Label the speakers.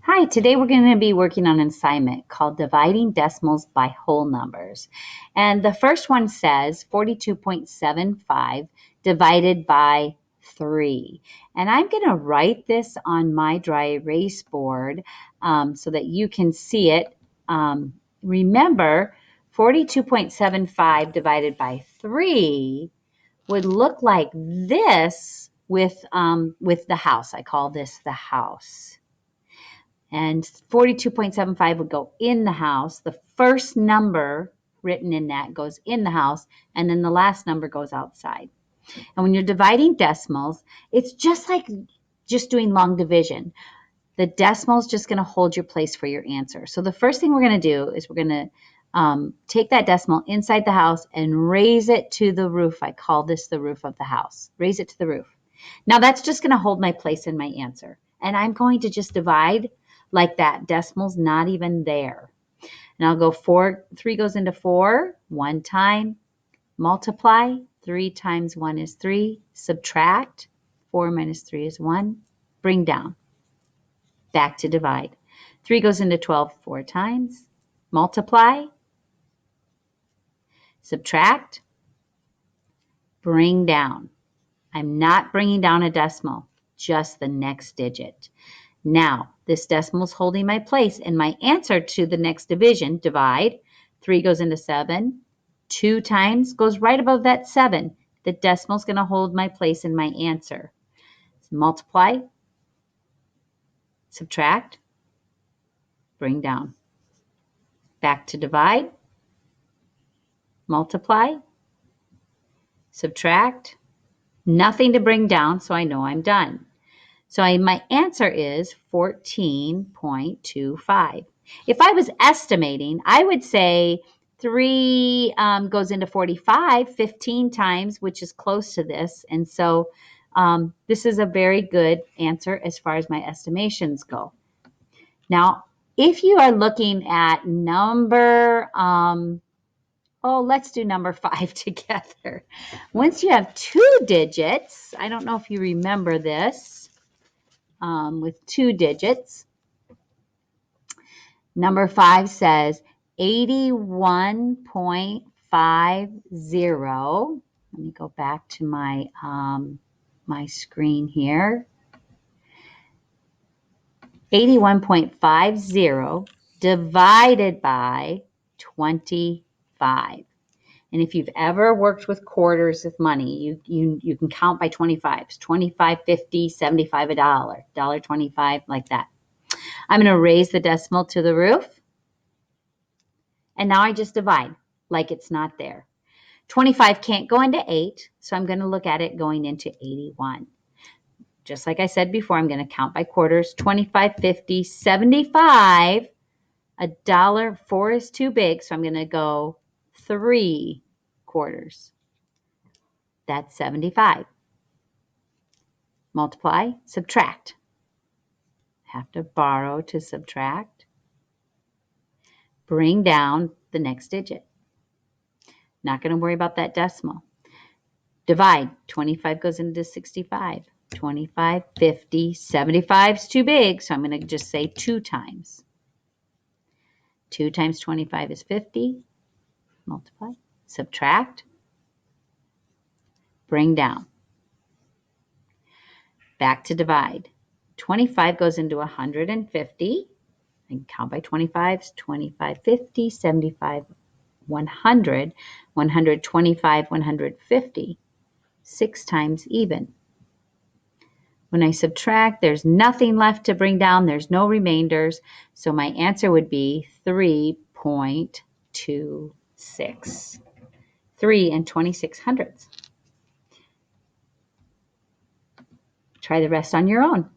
Speaker 1: Hi, today we're going to be working on an assignment called Dividing Decimals by Whole Numbers. And the first one says 42.75 divided by 3. And I'm going to write this on my dry erase board so that you can see it. Remember, 42.75 divided by 3 would look like this with the house. I call this the house. And 42.75 would go in the house. The first number written in that goes in the house, and then the last number goes outside. And when you're dividing decimals, it's just like just doing long division. The decimal is just going to hold your place for your answer. So the first thing we're going to do is we're going to take that decimal inside the house and raise it to the roof. I call this the roof of the house. Raise it to the roof. Now that's just going to hold my place in my answer. And I'm going to just divide like that. Decimal's not even there. And I'll go 3 goes into 4, 1 time, multiply, 3 times 1 is 3, subtract, 4 minus 3 is 1, bring down, back to divide. 3 goes into 12 4 times, multiply, subtract, bring down. I'm not bringing down a decimal, just the next digit. Now, this decimal is holding my place, and my answer to the next division, divide, 3 goes into 7, 2 times goes right above that 7. The decimal is going to hold my place in my answer. So multiply, subtract, bring down. Back to divide, multiply, subtract, nothing to bring down, so I know I'm done. So my answer is 14.25. If I was estimating, I would say 3 goes into 45 15 times, which is close to this. And so this is a very good answer as far as my estimations go. Now, if you are looking at number, let's do number 5 together. Once you have 2 digits, I don't know if you remember this, with 2 digits. Number 5 says 81.50. Let me go back to my my screen here. 81.50 divided by 25. And if you've ever worked with quarters with money, you can count by 25s, 25, 50, 75, $1, $1.25, like that. I'm going to raise the decimal to the roof. And now I just divide like it's not there. 25 can't go into 8, so I'm going to look at it going into 81. Just like I said before, I'm going to count by quarters. 25, 50, 75, $1. 4 is too big, so I'm going to go 3 quarters. That's 75. Multiply, subtract. Have to borrow to subtract. Bring down the next digit. Not going to worry about that decimal. Divide. 25 goes into 65. 25, 50, 75 is too big, so I'm going to just say 2 times. 2 times 25 is 50. Multiply. Subtract. Bring down. Back to divide. 25 goes into 150. I can count by 25s. 25, 50, 75, 100, 125, 150. 6 times even. When I subtract, there's nothing left to bring down. There's no remainders. So my answer would be 3.26. 3 and 26 hundredths. Try the rest on your own.